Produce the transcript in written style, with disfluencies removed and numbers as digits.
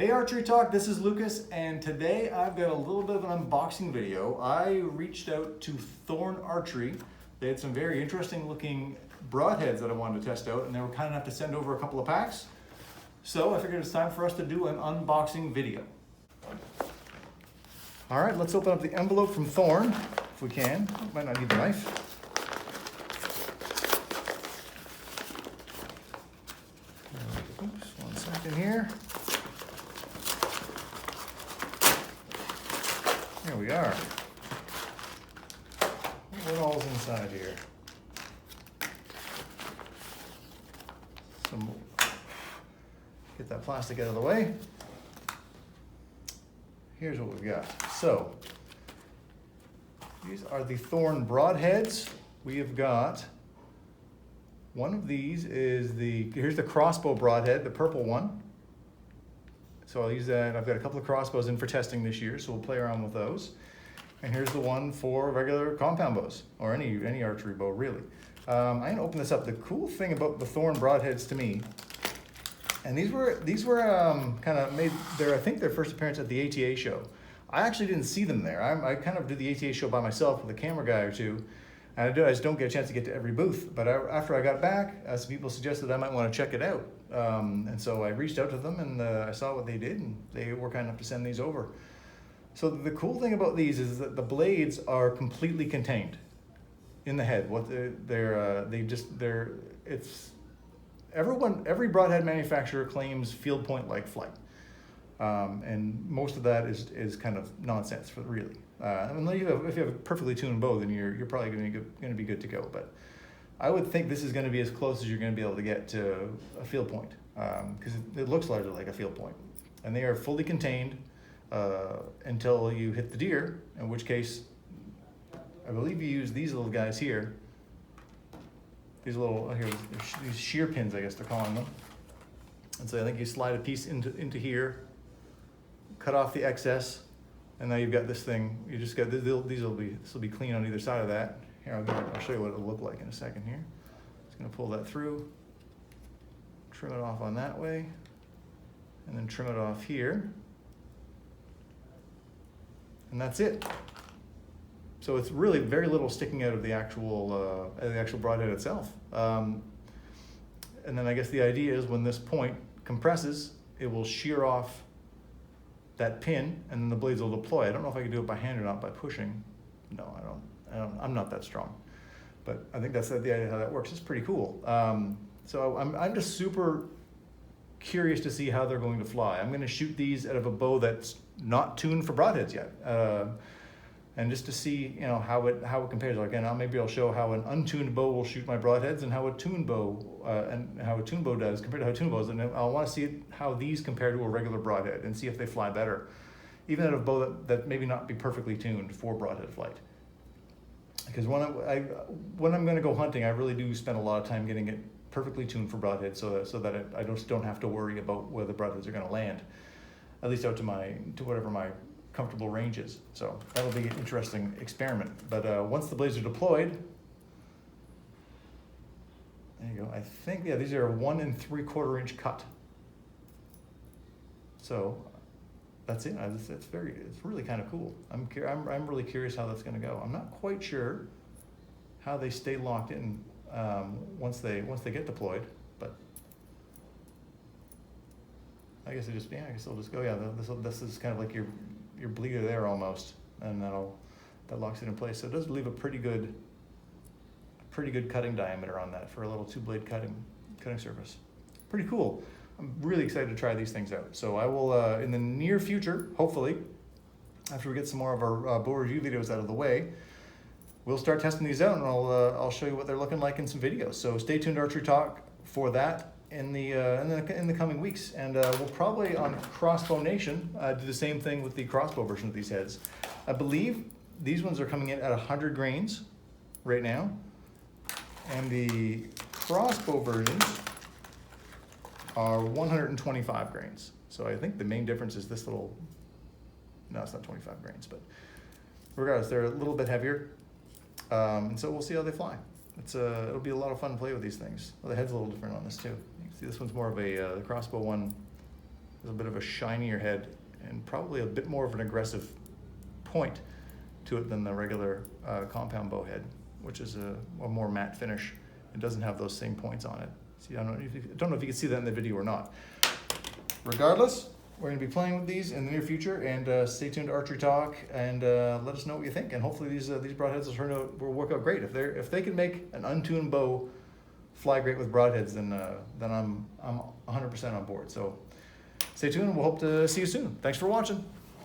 Hey Archery Talk, this is Lucas, and today I've got a little bit of an unboxing video. I reached out to Thorn Archery. They had some very interesting looking broadheads that I wanted to test out, and they were kind enough to send over a couple of packs. So I figured it's time for us to do an unboxing video. All right, let's open up the envelope from Thorn, if we can. Might not need the knife. Oops, 1 second here. Here we are. What all's inside here? Get that plastic out of the way. Here's what we've got. So, these are the Thorn Broadheads. We have got one of these is here's the crossbow broadhead, the purple one. So I'll use that. I've got a couple of crossbows in for testing this year, so we'll play around with those. And here's the one for regular compound bows, or any archery bow, really. I'm gonna open this up. The cool thing about the Thorn Broadheads to me, and these were kind of made I think their first appearance at the ATA show. I actually didn't see them there. I kind of did the ATA show by myself with a camera guy or two, and I just don't get a chance to get to every booth. But after I got back, some people suggested I might want to check it out. And so I reached out to them, and I saw what they did, and they were kind enough to send these over. So the cool thing about these is that the blades are completely contained in the head. Every broadhead manufacturer claims field point like flight. And most of that is kind of nonsense for really. If you have a perfectly tuned bow, then you're probably going to be good to go. But I would think this is going to be as close as you're going to be able to get to a field point, because it looks largely like a field point. And they are fully contained until you hit the deer, in which case I believe you use these little guys here. These shear pins, I guess they're calling them. And so I think you slide a piece into here, cut off the excess, and now you've got this thing. You just got this will be clean on either side of that. Here, I'll show you what it'll look like in a second here. Just gonna pull that through, trim it off on that way, and then trim it off here. And that's it. So it's really very little sticking out of the actual broadhead itself. And then I guess the idea is when this point compresses, it will shear off that pin, and then the blades will deploy. I don't know if I can do it by hand or not by pushing. No, I don't. I'm not that strong, but I think that's the idea how that works. It's pretty cool. So I'm just super curious to see how they're going to fly. I'm going to shoot these out of a bow that's not tuned for broadheads yet, and just to see how it compares. Again, maybe I'll show how an untuned bow will shoot my broadheads and how a tuned bow does compared to how a tuned bow is, and I want to see how these compare to a regular broadhead and see if they fly better, even out of a bow that maybe not be perfectly tuned for broadhead flight. Because when I'm going to go hunting, I really do spend a lot of time getting it perfectly tuned for broadhead, so that I just don't have to worry about where the broadheads are going to land, at least out to whatever my comfortable range is. So that'll be an interesting experiment. But once the blades are deployed, there you go. I think these are a 1 3/4 inch cut. So that's it. It's really kind of cool. I'm really curious how that's going to go. I'm not quite sure how they stay locked in once they get deployed, but I guess they'll just go. Yeah, this is kind of like your bleeder there almost, and that locks it in place. So it does leave a pretty good cutting diameter on that for a little 2-blade cutting surface. Pretty cool. I'm really excited to try these things out. So I will, in the near future, hopefully, after we get some more of our bow review videos out of the way, we'll start testing these out, and I'll show you what they're looking like in some videos. So stay tuned to Archery Talk for that in the coming weeks. And we'll probably on Crossbow Nation do the same thing with the crossbow version of these heads. I believe these ones are coming in at 100 grains right now, and the crossbow versions are 125 grains. So I think the main difference is this little, no, it's not 25 grains, but regardless, they're a little bit heavier. And so we'll see how they fly. It'll be a lot of fun to play with these things. Well, the head's a little different on this too. You can see this one's more of the crossbow one There's a bit of a shinier head and probably a bit more of an aggressive point to it than the regular compound bow head, which is a more matte finish. It doesn't have those same points on it. See, I don't know if you can see that in the video or not. Regardless, we're going to be playing with these in the near future, and stay tuned to Archery Talk, and let us know what you think. And hopefully these broadheads will work out great. If they can make an untuned bow fly great with broadheads, then I'm 100% on board. So stay tuned. We'll hope to see you soon. Thanks for watching.